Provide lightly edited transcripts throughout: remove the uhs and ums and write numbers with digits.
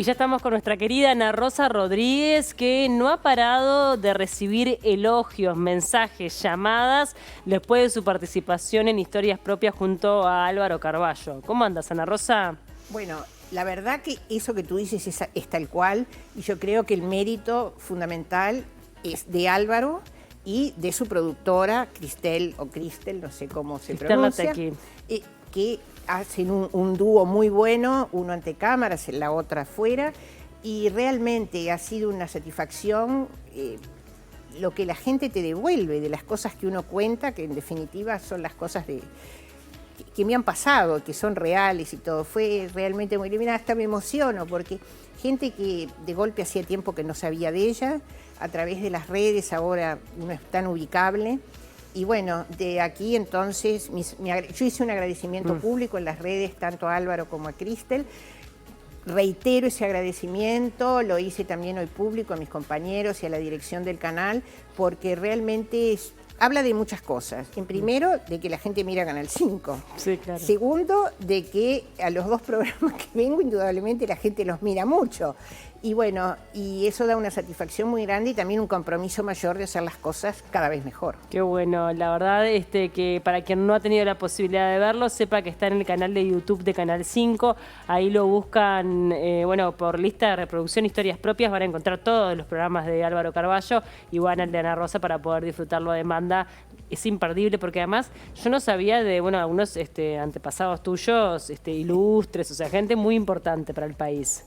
Y ya estamos con nuestra querida Ana Rosa Rodríguez, que no ha parado de recibir elogios, mensajes, llamadas después de su participación en Historias Propias junto a Álvaro Carballo. ¿Cómo andas, Ana Rosa? Bueno, la verdad que eso que tú dices es tal cual, y yo creo que el mérito fundamental es de Álvaro y de su productora, Cristel, no sé cómo se pronuncia, que hacen un dúo muy bueno, uno ante cámaras, la otra afuera, y realmente ha sido una satisfacción lo que la gente te devuelve de las cosas que uno cuenta, que en definitiva son las cosas que me han pasado, que son reales y todo. Fue realmente muy lindo. Hasta me emociono porque gente que de golpe hacía tiempo que no sabía de ella, a través de las redes ahora uno es tan ubicable. Y bueno, de aquí entonces, yo hice un agradecimiento público en las redes, tanto a Álvaro como a Cristel. Reitero ese agradecimiento, lo hice también hoy público a mis compañeros y a la dirección del canal, porque realmente habla de muchas cosas. En primero, de que la gente mira Canal 5. Sí, claro. Segundo, de que a los dos programas que vengo, indudablemente la gente los mira mucho. Y bueno, y eso da una satisfacción muy grande y también un compromiso mayor de hacer las cosas cada vez mejor. Qué bueno, la verdad que para quien no ha tenido la posibilidad de verlo, sepa que está en el canal de YouTube de Canal 5, ahí lo buscan, bueno, por lista de reproducción Historias Propias, van a encontrar todos los programas de Álvaro Carballo y van al de Ana Rosa para poder disfrutarlo a demanda. Es imperdible porque además yo no sabía de, bueno, algunos antepasados tuyos, ilustres, o sea, gente muy importante para el país.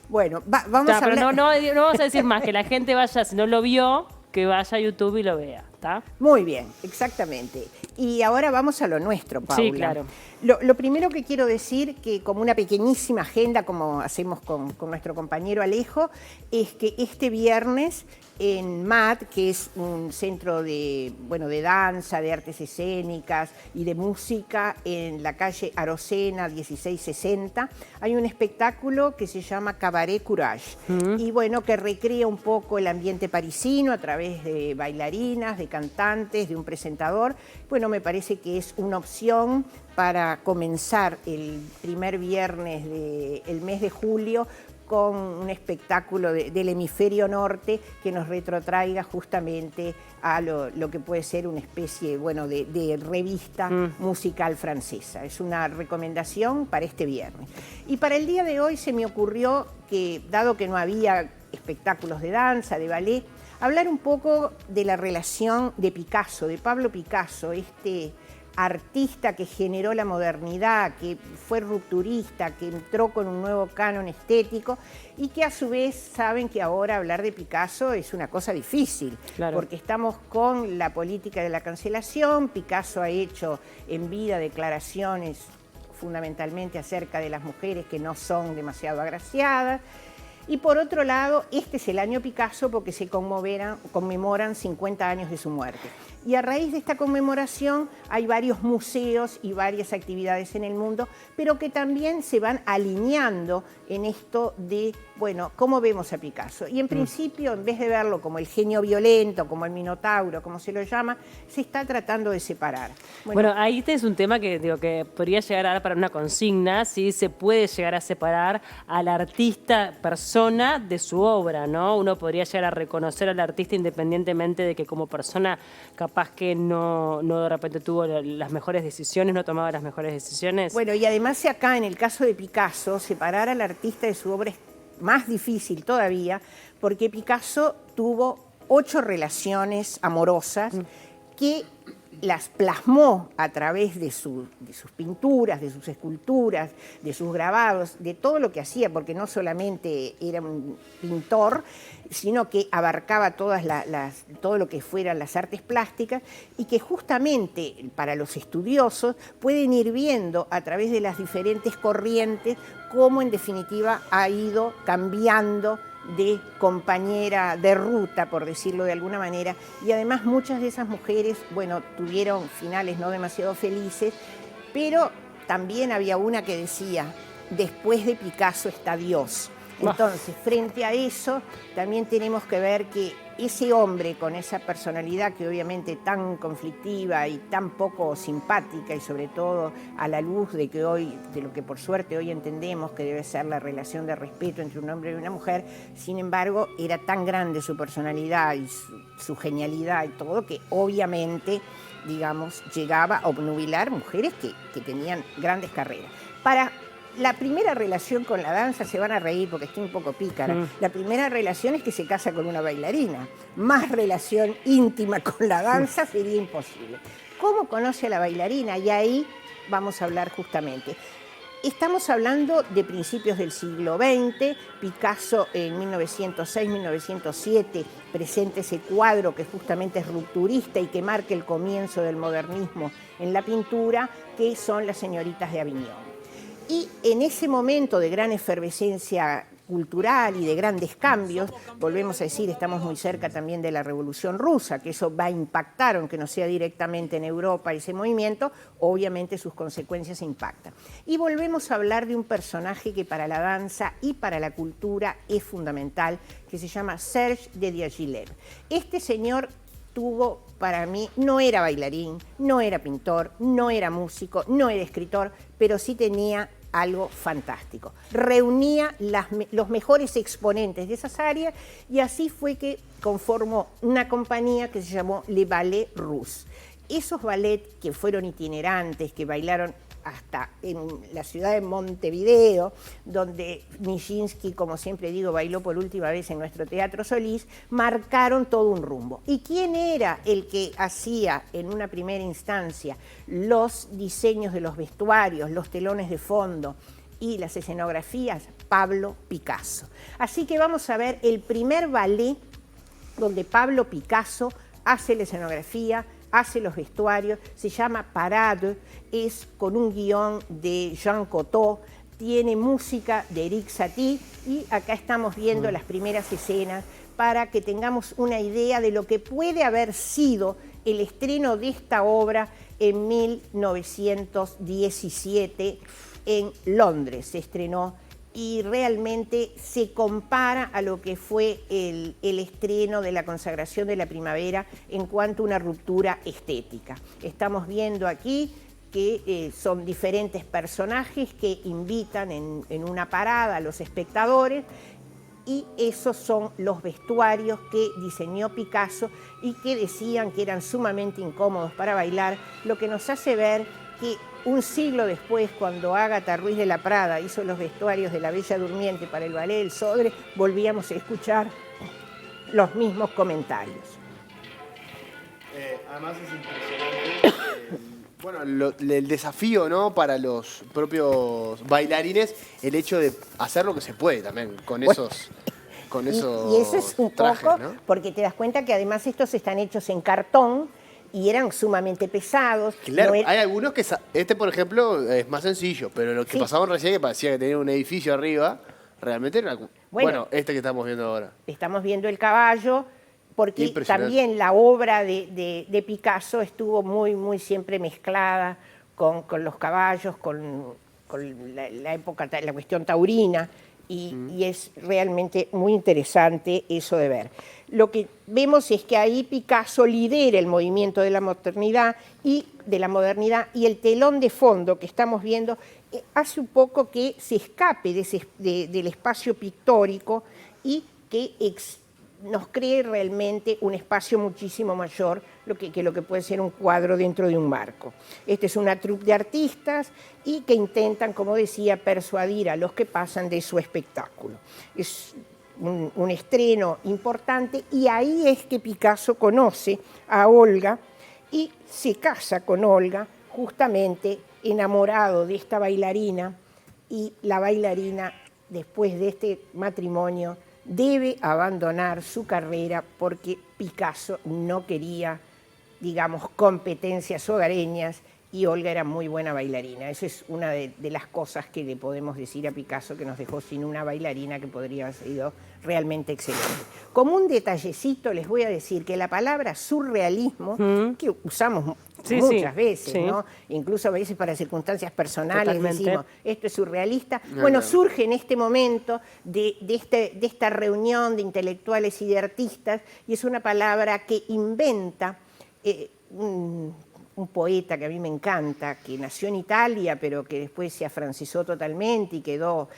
Bueno, vamos a hablar... Pero no vamos a decir más, que la gente vaya, si no lo vio, que vaya a YouTube y lo vea, ¿está? Muy bien, exactamente. Y ahora vamos a lo nuestro, Paula. Sí, claro. Lo primero que quiero decir, que como una pequeñísima agenda, como hacemos con nuestro compañero Alejo, es que este viernes en MAD, que es un centro de danza, de artes escénicas y de música en la calle Arocena 1660, hay un espectáculo que se llama Cabaret Courage. Y bueno, que recrea un poco el ambiente parisino a través de bailarinas, de cantantes, de un presentador. Bueno, me parece que es una opción para comenzar el primer viernes del mes de julio con un espectáculo del hemisferio norte que nos retrotraiga justamente a lo que puede ser una especie, bueno, de revista musical francesa. Es una recomendación para este viernes. Y para el día de hoy se me ocurrió que, dado que no había espectáculos de danza, de ballet, hablar un poco de la relación de Picasso, de Pablo Picasso, este artista que generó la modernidad, que fue rupturista, que entró con un nuevo canon estético y que a su vez saben que ahora hablar de Picasso es una cosa difícil, claro, porque estamos con la política de la cancelación. Picasso ha hecho en vida declaraciones fundamentalmente acerca de las mujeres que no son demasiado agraciadas. Y por otro lado, este es el año Picasso porque se conmemoran 50 años de su muerte. Y a raíz de esta conmemoración hay varios museos y varias actividades en el mundo, pero que también se van alineando en esto de, bueno, cómo vemos a Picasso. Y en principio, en vez de verlo como el genio violento, como el Minotauro, como se lo llama, se está tratando de separar. Bueno, ahí este es un tema que digo que podría llegar a dar para una consigna, si se puede llegar a separar al artista persona de su obra, ¿no? Uno podría llegar a reconocer al artista independientemente de que como persona capaz que no de repente tuvo las mejores decisiones, no tomaba las mejores decisiones. Bueno, y además acá en el caso de Picasso, separar al artista de su obra es más difícil todavía, porque Picasso tuvo 8 relaciones amorosas que las plasmó a través de sus pinturas, de sus esculturas, de sus grabados, de todo lo que hacía, porque no solamente era un pintor, sino que abarcaba todo lo que fueran las artes plásticas, y que justamente para los estudiosos pueden ir viendo a través de las diferentes corrientes cómo en definitiva ha ido cambiando de compañera de ruta, por decirlo de alguna manera, y además muchas de esas mujeres, bueno, tuvieron finales no demasiado felices, pero también había una que decía, después de Picasso está Dios. Entonces, frente a eso, también tenemos que ver que ese hombre con esa personalidad que obviamente tan conflictiva y tan poco simpática, y sobre todo a la luz de que hoy, de lo que por suerte hoy entendemos que debe ser la relación de respeto entre un hombre y una mujer, sin embargo, era tan grande su personalidad y su genialidad y todo, que obviamente, digamos, llegaba a obnubilar mujeres que tenían grandes carreras. Para la primera relación con la danza, se van a reír porque estoy un poco pícara, la primera relación es que se casa con una bailarina. Más relación íntima con la danza sería imposible. ¿Cómo conoce a la bailarina? Y ahí vamos a hablar justamente. Estamos hablando de principios del siglo XX. Picasso en 1906-1907 presenta ese cuadro que justamente es rupturista y que marca el comienzo del modernismo en la pintura, que son Las señoritas de Aviñón. Y en ese momento de gran efervescencia cultural y de grandes cambios, volvemos a decir, estamos muy cerca también de la Revolución Rusa, que eso va a impactar, aunque no sea directamente en Europa ese movimiento, obviamente sus consecuencias impactan. Y volvemos a hablar de un personaje que para la danza y para la cultura es fundamental, que se llama Serge de Diaghilev. Este señor tuvo, para mí, no era bailarín, no era pintor, no era músico, no era escritor, pero sí tenía algo fantástico. Reunía los mejores exponentes de esas áreas y así fue que conformó una compañía que se llamó Les Ballets Russes. Esos ballets que fueron itinerantes, que bailaron hasta en la ciudad de Montevideo, donde Nijinsky, como siempre digo, bailó por última vez en nuestro Teatro Solís, marcaron todo un rumbo. ¿Y quién era el que hacía en una primera instancia los diseños de los vestuarios, los telones de fondo y las escenografías? Pablo Picasso. Así que vamos a ver el primer ballet donde Pablo Picasso hace la escenografía, hace los vestuarios, se llama Parade, es con un guión de Jean Cocteau, tiene música de Eric Satie y acá estamos viendo las primeras escenas para que tengamos una idea de lo que puede haber sido el estreno de esta obra en 1917 en Londres. Se estrenó y realmente se compara a lo que fue el estreno de La consagración de la primavera en cuanto a una ruptura estética. Estamos viendo aquí que son diferentes personajes que invitan en una parada a los espectadores y esos son los vestuarios que diseñó Picasso y que decían que eran sumamente incómodos para bailar, lo que nos hace ver que un siglo después, cuando Ágata Ruiz de la Prada hizo los vestuarios de La Bella Durmiente para el Ballet del Sodre, volvíamos a escuchar los mismos comentarios. Además es impresionante, el desafío, ¿no?, para los propios bailarines, el hecho de hacer lo que se puede también con esos y eso es un trajes, poco, ¿no? porque te das cuenta que además estos están hechos en cartón, y eran sumamente pesados. Claro, hay algunos que... Este, por ejemplo, es más sencillo, pero lo que pasaba recién, que parecía que tenía un edificio arriba, realmente era... Bueno, este que estamos viendo ahora. Estamos viendo el caballo, porque también la obra de Picasso estuvo muy siempre mezclada con los caballos, con la época, la cuestión taurina, y es realmente muy interesante eso de ver. Lo que vemos es que ahí Picasso lidera el movimiento de la modernidad y el telón de fondo que estamos viendo hace un poco que se escape del espacio pictórico y que nos cree realmente un espacio muchísimo mayor que lo que puede ser un cuadro dentro de un marco. Esta es una troupe de artistas y que intentan, como decía, persuadir a los que pasan de su espectáculo. Es un estreno importante y ahí es que Picasso conoce a Olga y se casa con Olga, justamente enamorado de esta bailarina, y la bailarina, después de este matrimonio, debe abandonar su carrera porque Picasso no quería, digamos, competencias hogareñas y Olga era muy buena bailarina. Esa es una de las cosas que le podemos decir a Picasso, que nos dejó sin una bailarina que podría haber sido realmente excelente. Como un detallecito les voy a decir que la palabra surrealismo, que usamos muchas veces, sí. ¿no? Incluso a veces para circunstancias personales Totalmente. decimos, esto es surrealista. No, Bueno, claro. surge en este momento de esta reunión de intelectuales y de artistas, y es una palabra que inventa un poeta que a mí me encanta, que nació en Italia, pero que después se afrancisó totalmente y quedó,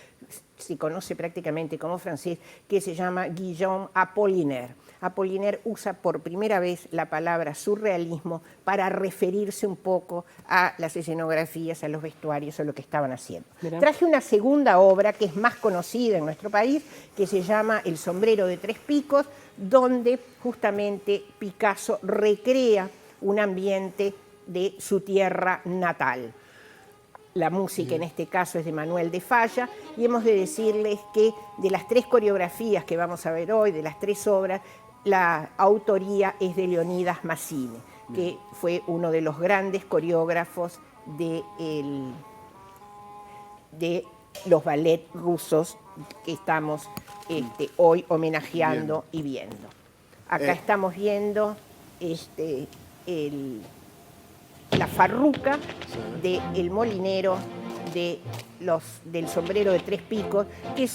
se conoce prácticamente como francés, que se llama Guillaume Apollinaire. Apollinaire usa por primera vez la palabra surrealismo para referirse un poco a las escenografías, a los vestuarios, a lo que estaban haciendo. Mirá. Traje una segunda obra que es más conocida en nuestro país, que se llama El sombrero de tres picos, donde justamente Picasso recrea un ambiente de su tierra natal. La música en este caso es de Manuel de Falla, y hemos de decirles que de las tres coreografías que vamos a ver hoy, de las tres obras, la autoría es de Leonidas Massine, que fue uno de los grandes coreógrafos de los ballets rusos que estamos hoy homenajeando y viendo. Acá estamos viendo la farruca del molinero del sombrero de tres picos, que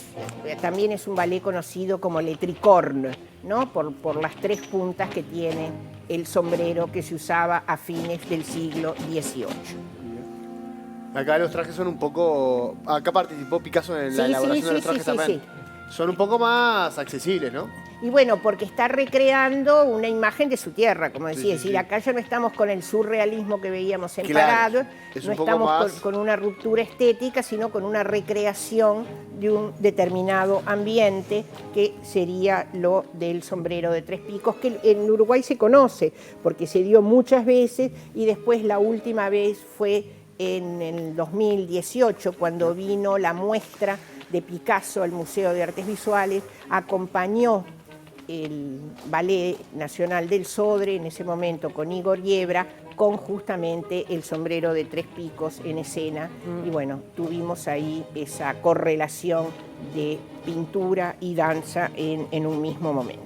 también es un ballet conocido como le tricorne, ¿no? por las tres puntas que tiene el sombrero que se usaba a fines del siglo XVIII. Acá los trajes son un poco... Acá participó Picasso en la elaboración de los trajes también. Son un poco más accesibles, ¿no? Y bueno, porque está recreando una imagen de su tierra, como decía. Es decir, acá ya no estamos con el surrealismo que veíamos en Parado, no estamos con una ruptura estética, sino con una recreación de un determinado ambiente que sería lo del sombrero de tres picos, que en Uruguay se conoce, porque se dio muchas veces y después la última vez fue en el 2018, cuando vino la muestra de Picasso al Museo de Artes Visuales, acompañó el Ballet Nacional del Sodre, en ese momento con Igor Yebra, con justamente el sombrero de tres picos en escena. Y bueno, tuvimos ahí esa correlación de pintura y danza en un mismo momento.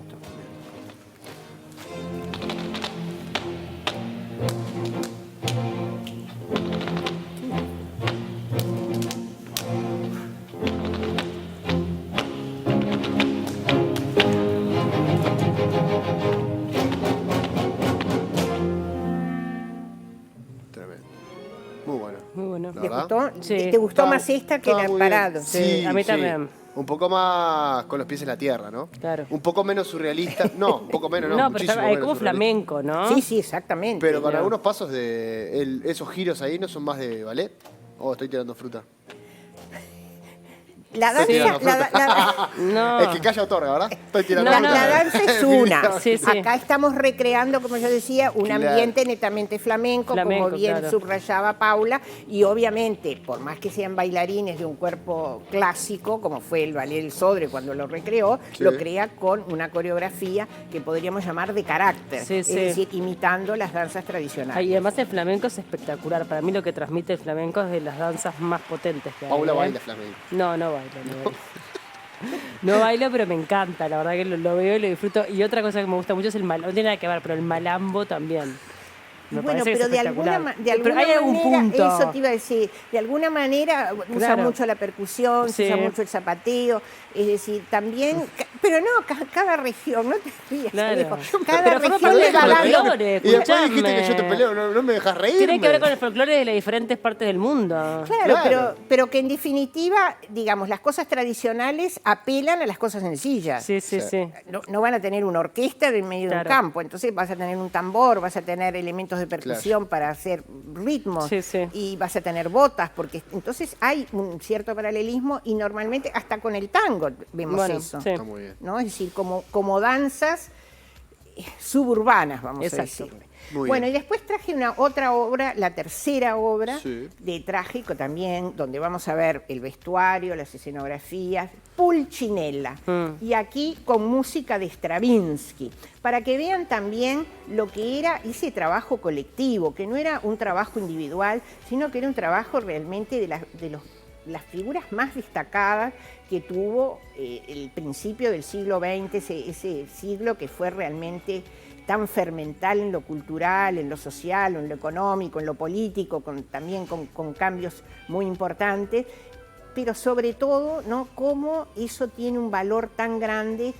Muy bueno. ¿Te gustó? Sí. ¿Te gustó más esta que la Parado? Sí, a mí también. Un poco más con los pies en la tierra, ¿no? Claro. Un poco menos surrealista. No, un poco menos, no. No, pero muchísimo está, menos como surrealista. flamenco, ¿no? Sí, exactamente. Pero con algunos pasos de esos giros ahí no son más de ballet. Oh, estoy tirando fruta. La danza, No. El que calla otorga, ¿verdad? Estoy tirando la fruta. danza es una. Sí, sí. Acá estamos recreando, como yo decía, un Claro. ambiente netamente flamenco, como bien claro. subrayaba Paula, y obviamente, por más que sean bailarines de un cuerpo clásico, como fue el Ballet del Sodre cuando lo recreó, Sí. lo crea con una coreografía que podríamos llamar de carácter, Sí, es sí. decir, imitando las danzas tradicionales. Ay, y además el flamenco es espectacular. Para mí lo que transmite el flamenco es de las danzas más potentes que hay. Paula baila flamenco. No bailo. No bailo, pero me encanta. La verdad que lo veo y lo disfruto. Y otra cosa que me gusta mucho es el malambo. No tiene nada que ver, pero el malambo también. Me Bueno, parece que pero es de alguna espectacular. Pero hay manera, algún punto. eso te iba a decir, de alguna manera usa Claro. mucho la percusión, se Sí. usa mucho el zapateo, es decir, también, pero no, cada región, no te rías, Claro. Alejo, cada Pero forma región parte le del va dando... folclore, Y después dijiste escuchame. que yo te peleo, no me dejas reír. Tiene que ver con el folclore de las diferentes partes del mundo. Claro, Claro. pero que en definitiva, digamos, las cosas tradicionales apelan a las cosas sencillas. Sí. No van a tener una orquesta en medio de un Claro. campo, entonces vas a tener un tambor, vas a tener elementos de percusión para hacer ritmos Sí. y vas a tener botas, porque entonces hay un cierto paralelismo y normalmente hasta con el tango vemos Bueno, eso. sí. Está muy bien. ¿No? Es decir, como danzas suburbanas, vamos Exacto. a decirle. Muy Bueno, bien. y después traje otra obra, la tercera obra Sí. de Trágico también, donde vamos a ver el vestuario, las escenografías, Pulcinella. Y aquí con música de Stravinsky, para que vean también lo que era ese trabajo colectivo, que no era un trabajo individual, sino que era un trabajo realmente de los las figuras más destacadas que tuvo el principio del siglo XX, ese siglo que fue realmente tan fermental en lo cultural, en lo social, en lo económico, en lo político, también con cambios muy importantes, pero sobre todo, ¿no?, cómo eso tiene un valor tan grande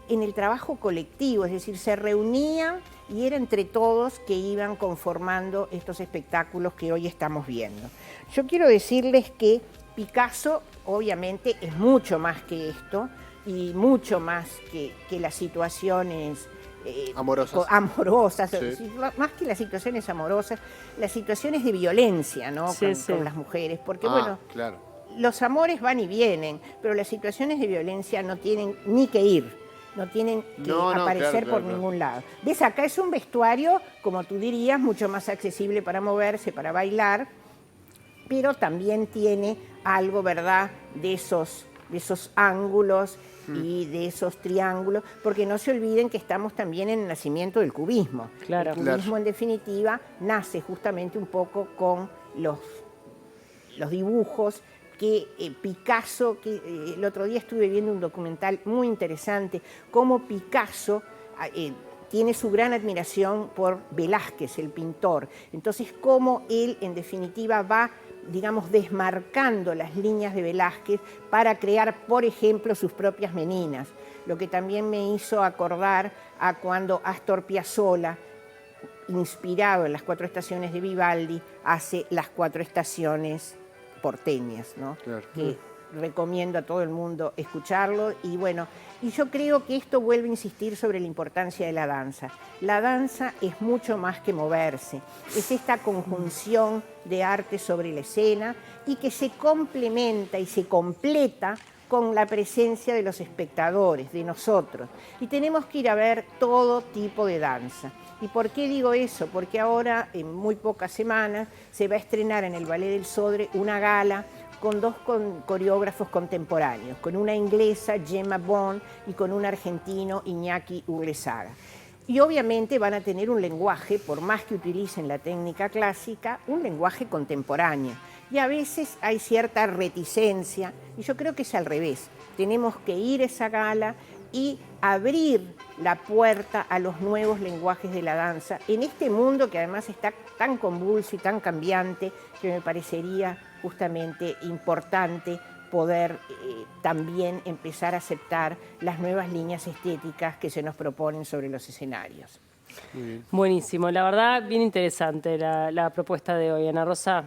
en el trabajo colectivo, es decir, se reunían y era entre todos que iban conformando estos espectáculos que hoy estamos viendo. Yo quiero decirles que Picasso obviamente es mucho más que esto y mucho más que las situaciones amorosas, sí. Más que las situaciones amorosas, las situaciones de violencia, ¿no?, con las mujeres, porque bueno, claro, los amores van y vienen, pero las situaciones de violencia no tienen ni que ir, no tienen que aparecer por ningún lado. ¿Ves? Acá es un vestuario, como tú dirías, mucho más accesible para moverse, para bailar, pero también tiene algo, ¿verdad?, de esos ángulos y de esos triángulos, porque no se olviden que estamos también en el nacimiento del cubismo. Claro. El cubismo, en definitiva, nace justamente un poco con los dibujos que Picasso, que el otro día estuve viendo un documental muy interesante, cómo Picasso tiene su gran admiración por Velázquez, el pintor. Entonces, cómo él, en definitiva, va, digamos, desmarcando las líneas de Velázquez para crear, por ejemplo, sus propias meninas. Lo que también me hizo acordar a cuando Astor Piazzolla, inspirado en las 4 estaciones de Vivaldi, hace las 4 estaciones porteñas, ¿no? Claro. Que recomiendo a todo el mundo escucharlo. Y bueno, y yo creo que esto vuelve a insistir sobre la importancia de la danza. La danza es mucho más que moverse, es esta conjunción de arte sobre la escena y que se complementa y se completa con la presencia de los espectadores, de nosotros. Y tenemos que ir a ver todo tipo de danza. ¿Y por qué digo eso? Porque ahora, en muy pocas semanas, se va a estrenar en el Ballet del Sodre una gala con 2 coreógrafos contemporáneos, con una inglesa, Gemma Bond, y con un argentino, Iñaki Urlesaga. Y obviamente van a tener un lenguaje, por más que utilicen la técnica clásica, un lenguaje contemporáneo. Y a veces hay cierta reticencia, y yo creo que es al revés. Tenemos que ir a esa gala y abrir la puerta a los nuevos lenguajes de la danza en este mundo que además está tan convulso y tan cambiante, que me parecería justamente importante poder también empezar a aceptar las nuevas líneas estéticas que se nos proponen sobre los escenarios. Buenísimo, la verdad bien interesante la propuesta de hoy, Ana Rosa.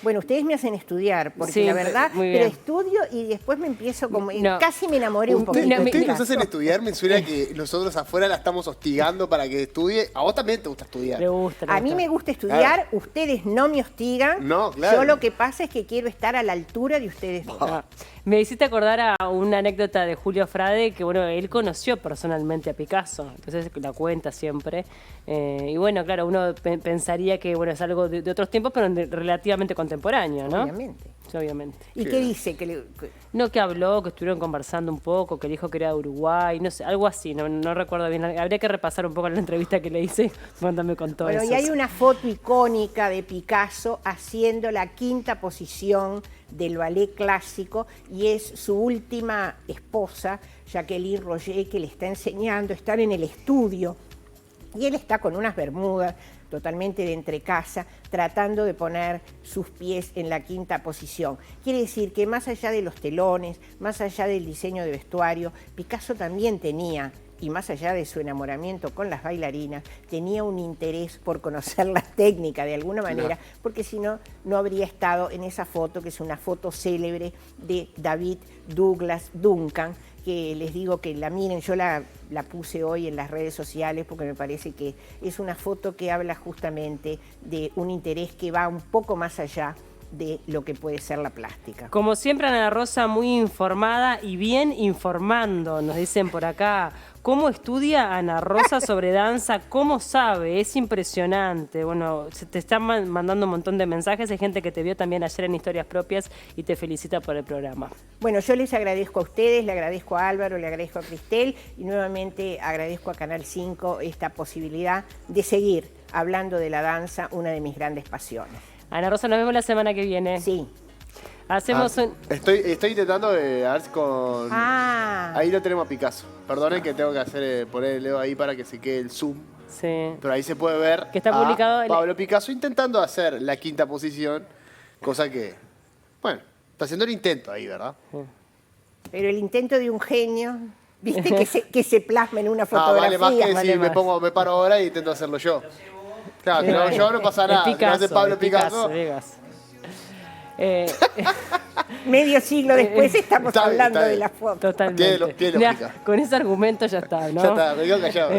Bueno, ustedes me hacen estudiar, porque Sí, la verdad, muy bien. pero estudio y después me empiezo como... No. Casi me enamoré un poquito. Ustedes nos hacen estudiar, me suena que nosotros afuera la estamos hostigando para que estudie. A vos también te gusta estudiar. Le gusta. A mí me gusta estudiar, ustedes no me hostigan. No, claro. Yo lo que pasa es que quiero estar a la altura de ustedes dos. Ah, me hiciste acordar a una anécdota de Julio Frade, que bueno, él conoció personalmente a Picasso, entonces la cuenta siempre. Y bueno, claro, uno pensaría que bueno, es algo de otros tiempos, pero relativamente contemporáneo, ¿no? Obviamente. Sí, obviamente. ¿Y qué dice? No, que habló, que estuvieron conversando un poco, que dijo que era de Uruguay, no sé, algo así, no recuerdo bien. Habría que repasar un poco la entrevista que le hice cuando me contó eso. Bueno, y hay una foto icónica de Picasso haciendo la 5ª posición del ballet clásico y es su última esposa, Jacqueline Roger, que le está enseñando, están en el estudio y él está con unas bermudas totalmente de entrecasa, tratando de poner sus pies en la 5ª posición. Quiere decir que más allá de los telones, más allá del diseño de vestuario, Picasso también tenía, y más allá de su enamoramiento con las bailarinas, tenía un interés por conocer la técnica de alguna manera, porque si no, no habría estado en esa foto, que es una foto célebre de David Douglas Duncan, que les digo que la miren, yo la puse hoy en las redes sociales porque me parece que es una foto que habla justamente de un interés que va un poco más allá de lo que puede ser la plástica. Como siempre, Ana Rosa, muy informada y bien informando, nos dicen por acá. ¿Cómo estudia Ana Rosa sobre danza? ¿Cómo sabe? Es impresionante. Bueno, se te están mandando un montón de mensajes. Hay gente que te vio también ayer en Historias Propias y te felicita por el programa. Bueno, yo les agradezco a ustedes, le agradezco a Álvaro, le agradezco a Cristel y nuevamente agradezco a Canal 5 esta posibilidad de seguir hablando de la danza, una de mis grandes pasiones. Ana Rosa, nos vemos la semana que viene. Sí. Hacemos un... Estoy intentando a ver si con... Ah. Ahí lo tenemos a Picasso. Perdonen que tengo que hacer poner el dedo ahí para que se quede el zoom. Sí. Pero ahí se puede ver Que está publicado a Pablo Picasso intentando hacer la quinta posición, cosa que, bueno, está haciendo el intento ahí, ¿verdad? Pero el intento de un genio, viste, que se plasma en una Ah, fotografía. vale más que vale si más. me paro ahora y intento hacerlo yo. Claro, que lo hago yo no pasa nada. Si lo hace Pablo Picasso. Vegas. Medio siglo después estamos Está bien, hablando está de bien. la foto. Totalmente. Tiene Mirá, lógica. con ese argumento ya está, ¿no? Ya está, me quedo callado.